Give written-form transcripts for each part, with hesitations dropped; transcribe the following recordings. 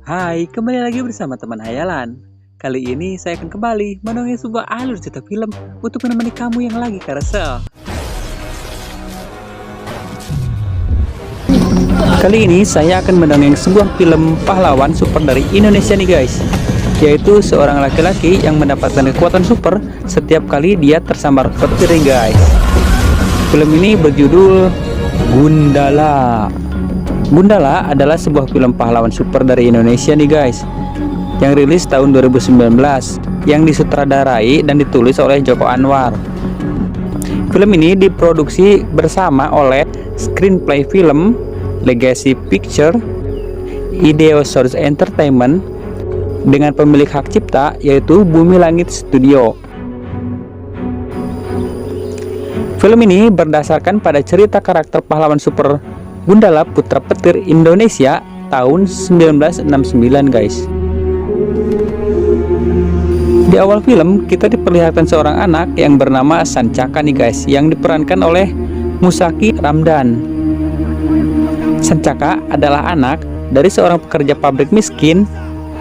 Hai, kembali lagi bersama teman hayalan. Kali ini saya akan kembali mendongeng sebuah alur cerita film untuk menemani kamu yang lagi carousel. Kali ini saya akan mendongeng sebuah film pahlawan super dari Indonesia nih guys, yaitu seorang laki-laki yang mendapatkan kekuatan super setiap kali dia tersambar petir nih guys. Film ini berjudul Gundala. Gundala adalah sebuah film pahlawan super dari Indonesia nih guys, yang rilis tahun 2019, yang disutradarai dan ditulis oleh Joko Anwar. Film ini diproduksi bersama oleh Screenplay Film, Legacy Picture, Ideosource Entertainment, dengan pemilik hak cipta yaitu Bumi Langit Studio. Film ini berdasarkan pada cerita karakter pahlawan super Gundala Putra Petir Indonesia tahun 1969 guys. Di awal film kita diperlihatkan seorang anak yang bernama Sancaka nih guys, yang diperankan oleh Musaki Ramdan. Sancaka adalah anak dari seorang pekerja pabrik miskin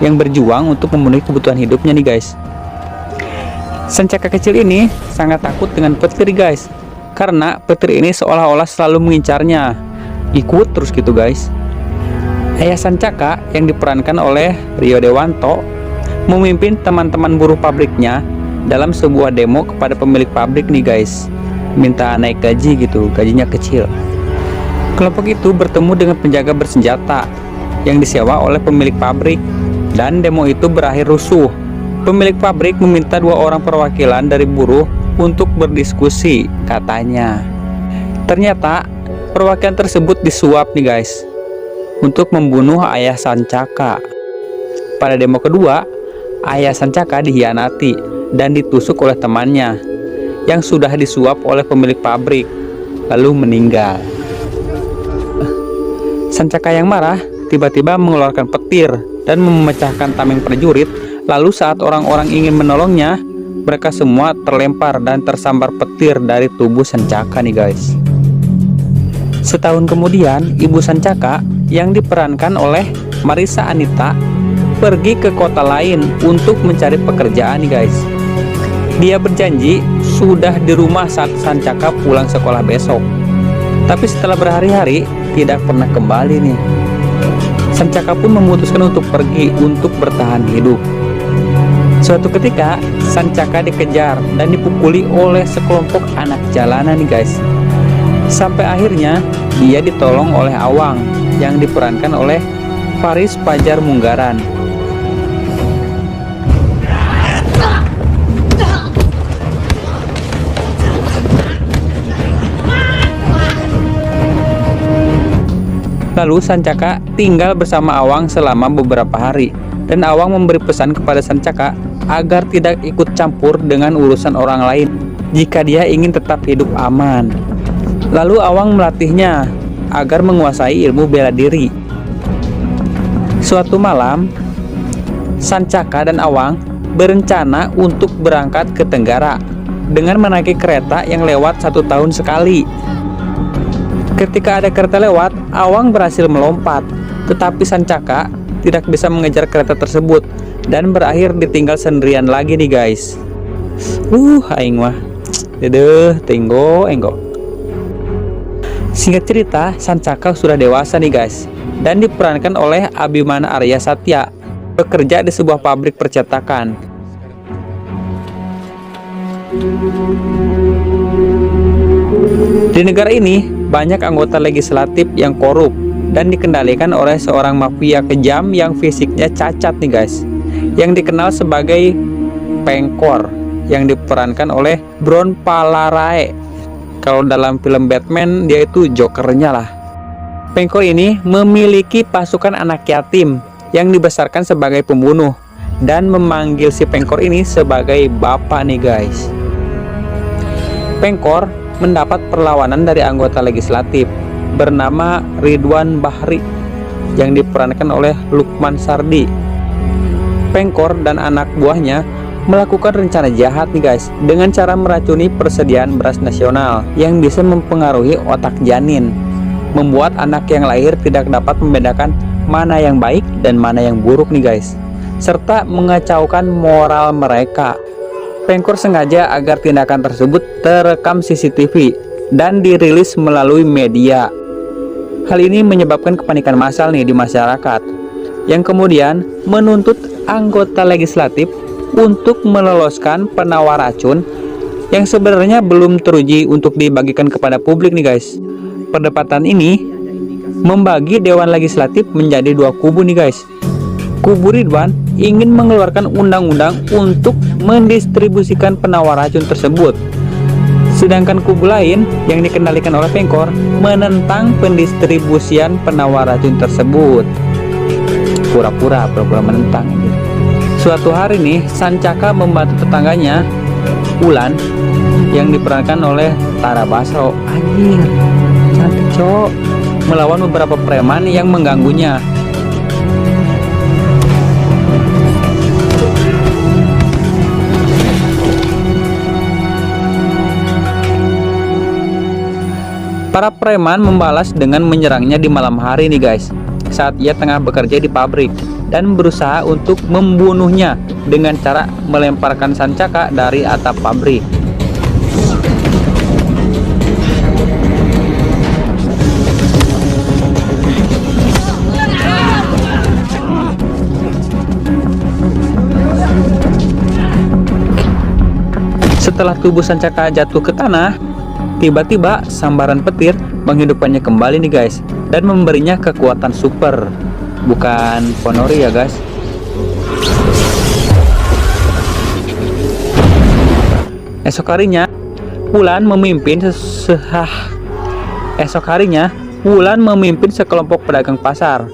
yang berjuang untuk memenuhi kebutuhan hidupnya nih guys. Sancaka kecil ini sangat takut dengan petir guys, karena petir ini seolah-olah selalu mengincarnya, ikut terus gitu guys. Ayah Sancaka yang diperankan oleh Rio Dewanto memimpin teman-teman buruh pabriknya dalam sebuah demo kepada pemilik pabrik nih guys, minta naik gaji gitu, gajinya kecil. Kelompok itu bertemu dengan penjaga bersenjata yang disewa oleh pemilik pabrik, dan demo itu berakhir rusuh. Pemilik pabrik meminta dua orang perwakilan dari buruh untuk berdiskusi katanya. Ternyata perwakilan tersebut disuap nih guys untuk membunuh ayah Sancaka. Pada demo kedua, ayah Sancaka dihianati dan ditusuk oleh temannya yang sudah disuap oleh pemilik pabrik, lalu meninggal. Sancaka yang marah tiba-tiba mengeluarkan petir dan memecahkan tameng prajurit. Lalu saat orang-orang ingin menolongnya, mereka semua terlempar dan tersambar petir dari tubuh Sancaka nih guys. Setahun kemudian, Ibu Sancaka yang diperankan oleh Marissa Anita pergi ke kota lain untuk mencari pekerjaan nih guys. Dia berjanji sudah di rumah saat Sancaka pulang sekolah besok. Tapi setelah berhari-hari tidak pernah kembali nih. Sancaka pun memutuskan untuk pergi untuk bertahan hidup. Suatu ketika Sancaka dikejar dan dipukuli oleh sekelompok anak jalanan nih guys. Sampai akhirnya dia ditolong oleh Awang yang diperankan oleh Faris Pajar Munggaran. Lalu Sancaka tinggal bersama Awang selama beberapa hari, dan Awang memberi pesan kepada Sancaka agar tidak ikut campur dengan urusan orang lain jika dia ingin tetap hidup aman. Lalu Awang melatihnya agar menguasai ilmu bela diri. Suatu malam, Sancaka dan Awang berencana untuk berangkat ke Tenggara dengan menaiki kereta yang lewat 1 tahun sekali. Ketika ada kereta lewat, Awang berhasil melompat, tetapi Sancaka tidak bisa mengejar kereta tersebut dan berakhir ditinggal sendirian lagi nih guys. Aing mah dedeh tenggo enggo. Singkat cerita, Sancaka sudah dewasa nih guys, dan diperankan oleh Abimana Arya Satya, bekerja di sebuah pabrik percetakan. Di negara ini banyak anggota legislatif yang korup dan dikendalikan oleh seorang mafia kejam yang fisiknya cacat nih guys, yang dikenal sebagai Pengkor, yang diperankan oleh Bron Palarae. Kalau dalam film Batman dia itu Jokernya lah. Pengkor ini memiliki pasukan anak yatim yang dibesarkan sebagai pembunuh dan memanggil si Pengkor ini sebagai bapak nih guys. Pengkor mendapat perlawanan dari anggota legislatif bernama Ridwan Bahri yang diperankan oleh Lukman Sardi. Pengkor dan anak buahnya melakukan rencana jahat nih guys, dengan cara meracuni persediaan beras nasional yang bisa mempengaruhi otak janin, membuat anak yang lahir tidak dapat membedakan mana yang baik dan mana yang buruk nih guys, serta mengacaukan moral mereka. Pengkor sengaja agar tindakan tersebut terekam CCTV dan dirilis melalui media. Hal ini menyebabkan kepanikan massal nih di masyarakat, yang kemudian menuntut anggota legislatif untuk meloloskan penawar racun yang sebenarnya belum teruji untuk dibagikan kepada publik nih guys. Perdebatan ini membagi Dewan Legislatif menjadi dua kubu nih guys. Kubu Ridwan ingin mengeluarkan undang-undang untuk mendistribusikan penawar racun tersebut, sedangkan kubu lain yang dikendalikan oleh Pengkor menentang pendistribusian penawar racun tersebut. Pura-pura menentang ini. Suatu hari nih, Sancaka membantu tetangganya Wulan yang diperankan oleh Tara Basro, anjir cantik cok, melawan beberapa preman yang mengganggunya. Para preman membalas dengan menyerangnya di malam hari nih guys, saat ia tengah bekerja di pabrik, dan berusaha untuk membunuhnya dengan cara melemparkan Sancaka dari atap pabrik. Setelah tubuh Sancaka jatuh ke tanah, tiba-tiba sambaran petir menghidupkannya kembali nih guys, dan memberinya kekuatan super, bukan Ponori ya guys. Esok harinya Wulan memimpin sekelompok pedagang pasar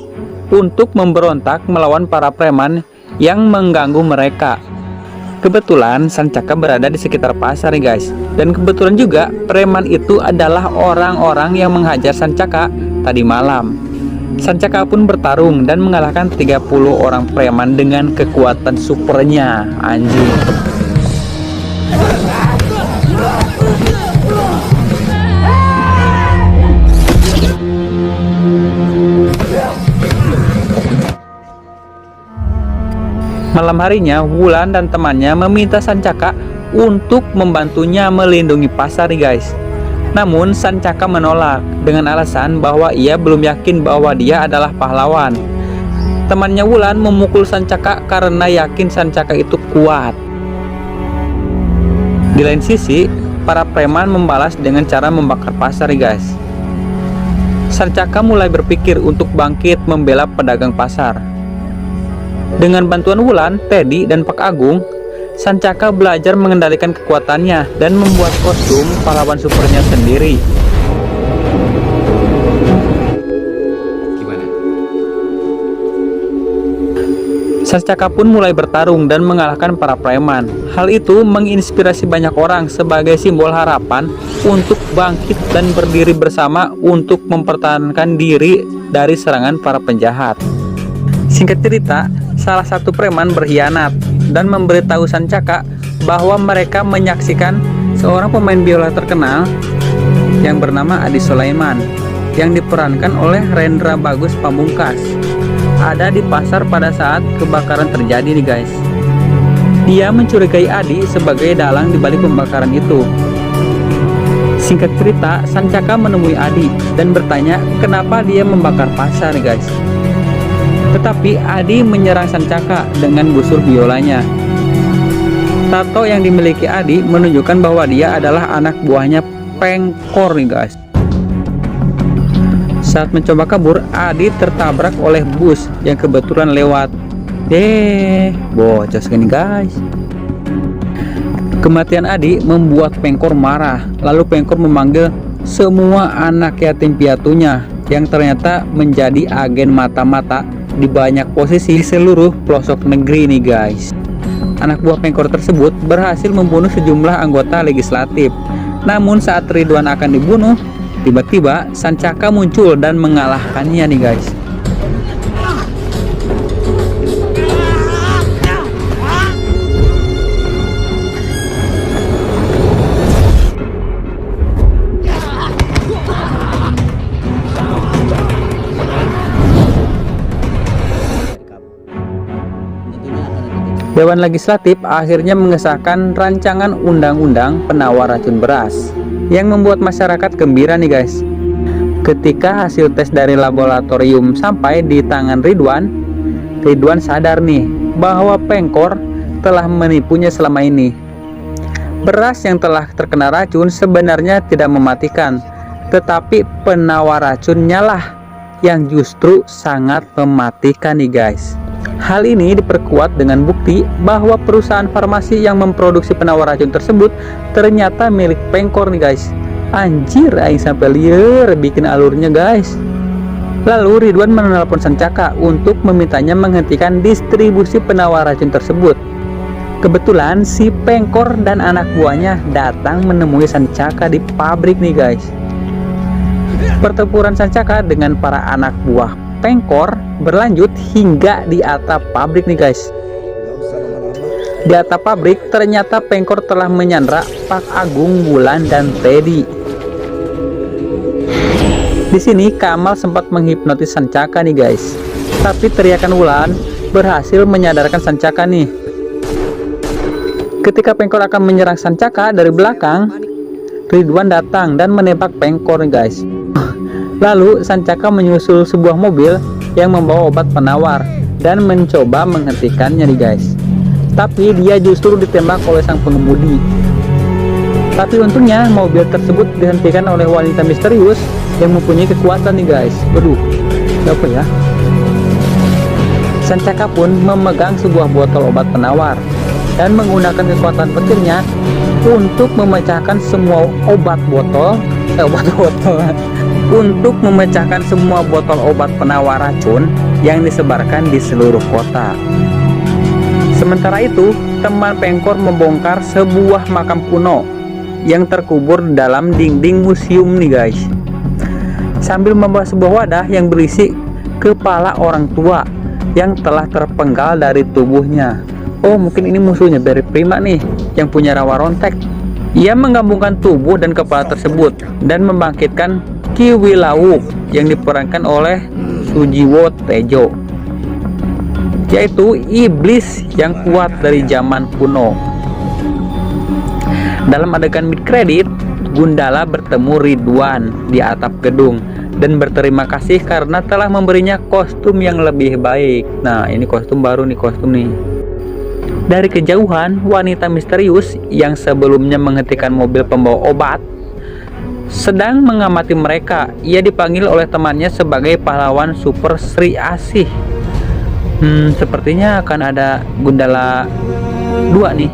untuk memberontak melawan para preman yang mengganggu mereka. Kebetulan Sancaka berada di sekitar pasar nih guys, dan kebetulan juga preman itu adalah orang-orang yang menghajar Sancaka tadi malam. Sancaka pun bertarung dan mengalahkan 30 orang preman dengan kekuatan supernya, anjing. Malam harinya, Wulan dan temannya meminta Sancaka untuk membantunya melindungi pasar nih guys. Namun Sancaka menolak dengan alasan bahwa ia belum yakin bahwa dia adalah pahlawan. Temannya Wulan memukul Sancaka karena yakin Sancaka itu kuat. Di lain sisi, para preman membalas dengan cara membakar pasar nih guys. Sancaka mulai berpikir untuk bangkit membela pedagang pasar. Dengan bantuan Wulan, Teddy, dan Pak Agung, Sancaka belajar mengendalikan kekuatannya dan membuat kostum pahlawan supernya sendiri. Sancaka pun mulai bertarung dan mengalahkan para preman. Hal itu menginspirasi banyak orang sebagai simbol harapan untuk bangkit dan berdiri bersama untuk mempertahankan diri dari serangan para penjahat. Singkat cerita, salah satu preman berkhianat dan memberitahu Sancaka bahwa mereka menyaksikan seorang pemain biola terkenal yang bernama Adi Sulaiman yang diperankan oleh Rendra Bagus Pamungkas ada di pasar pada saat kebakaran terjadi nih guys. Dia mencurigai Adi sebagai dalang di balik pembakaran itu. Singkat cerita, Sancaka menemui Adi dan bertanya kenapa dia membakar pasar nih guys. Tetapi Adi menyerang Sancaka dengan busur biolanya. Tato yang dimiliki Adi menunjukkan bahwa dia adalah anak buahnya Pengkor nih guys. Saat mencoba kabur, Adi tertabrak oleh bus yang kebetulan lewat. Bocos gini guys. Kematian Adi membuat Pengkor marah. Lalu Pengkor memanggil semua anak yatim piatunya yang ternyata menjadi agen mata-mata di banyak posisi di seluruh pelosok negeri nih guys. Anak buah Pengkor tersebut berhasil membunuh sejumlah anggota legislatif. Namun saat Ridwan akan dibunuh, tiba-tiba Sancaka muncul dan mengalahkannya nih guys. Dewan Legislatif akhirnya mengesahkan rancangan undang-undang penawar racun beras yang membuat masyarakat gembira nih guys. Ketika hasil tes dari laboratorium sampai di tangan Ridwan, Ridwan sadar nih bahwa Pengkor telah menipunya selama ini. Beras yang telah terkena racun sebenarnya tidak mematikan, tetapi penawar racunnya lah yang justru sangat mematikan nih guys. Hal ini diperkuat dengan bukti bahwa perusahaan farmasi yang memproduksi penawar racun tersebut ternyata milik Pengkor nih guys. Anjir, aing sampai liar bikin alurnya guys. Lalu Ridwan menelpon Sancaka untuk memintanya menghentikan distribusi penawar racun tersebut. Kebetulan si Pengkor dan anak buahnya datang menemui Sancaka di pabrik nih guys. Pertempuran Sancaka dengan para anak buah Pengkor berlanjut hingga di atap pabrik nih guys. Di atap pabrik ternyata Pengkor telah menyandra Pak Agung, Wulan, dan Teddy. Di sini Kamal sempat menghipnotis Sancaka nih guys, tapi teriakan Wulan berhasil menyadarkan Sancaka nih. Ketika Pengkor akan menyerang Sancaka dari belakang, Ridwan datang dan menembak Pengkor nih guys. Lalu Sancaka menyusul sebuah mobil yang membawa obat penawar dan mencoba menghentikannya nih guys. Tapi dia justru ditembak oleh sang pengemudi. Tapi untungnya mobil tersebut dihentikan oleh wanita misterius yang mempunyai kekuatan nih guys. Waduh, apa ya? Sancaka pun memegang sebuah botol obat penawar dan menggunakan kekuatan petirnya untuk memecahkan semua untuk memecahkan semua botol obat penawar racun yang disebarkan di seluruh kota. Sementara itu, teman Pengkor membongkar sebuah makam kuno yang terkubur dalam dinding museum nih guys, sambil membawa sebuah wadah yang berisi kepala orang tua yang telah terpenggal dari tubuhnya. Oh, mungkin ini musuhnya dari Prima nih yang punya rawa rontek. Ia menggabungkan tubuh dan kepala tersebut dan membangkitkan Ki Wilawuk yang diperankan oleh Sujiwo Tejo, yaitu iblis yang kuat dari zaman kuno. Dalam adegan mid credit, Gundala bertemu Ridwan di atap gedung dan berterima kasih karena telah memberinya kostum yang lebih baik. Nah, ini kostum baru nih, Dari kejauhan, wanita misterius yang sebelumnya menghentikan mobil pembawa obat sedang mengamati mereka. Ia dipanggil oleh temannya sebagai pahlawan super Sri Asih. Sepertinya akan ada Gundala 2 nih.